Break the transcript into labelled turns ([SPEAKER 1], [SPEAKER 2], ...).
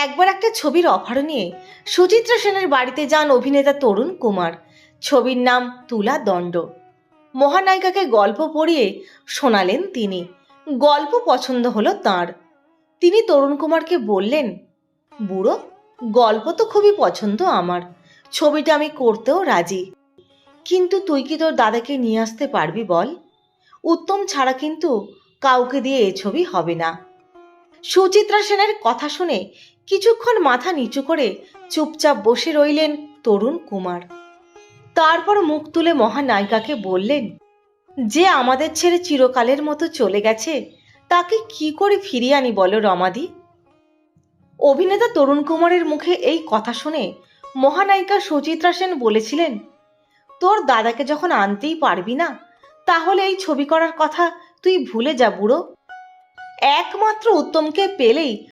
[SPEAKER 1] একবার একটা ছবির অফার নিয়ে সুচিত্রা সেনের বাড়িতে যান অভিনেতা তরুণ কুমার। ছবির নাম তুলা দণ্ড। মহানায়িকাকে গল্প পড়িয়ে শোনালেন তিনি। গল্প পছন্দ হলো তাঁর। তিনি তরুণ কুমারকে বললেন, বুড়ো, গল্প তো খুবই পছন্দ আমার, ছবিটা আমি করতেও রাজি, কিন্তু তুই কি তোর দাদাকে নিয়ে আসতে পারবি বল? উত্তম ছাড়া কিন্তু কাউকে দিয়ে এ ছবি হবে না। সুচিত্রা সেনের কথা শুনে কিছুক্ষণ মাথা নিচু করে চুপচাপ বসে রইলেন তরুণ কুমার। তারপর মুখ তুলে মহানায়িকাকে বললেন, যে আমাদের ছেড়ে চিরকালের মতো চলে গেছে তাকে কি করে ফিরিয়ে আনি বলো রমাদি? অভিনেতা তরুণ কুমারের মুখে এই কথা শুনে মহানায়িকা সুচিত্রা সেন বলেছিলেন, তোর দাদাকে যখন আনতেই পারবি না, তাহলে এই ছবি করার কথা তুই ভুলে যা বুড়ো। একমাত্র উত্তমকে পেলেই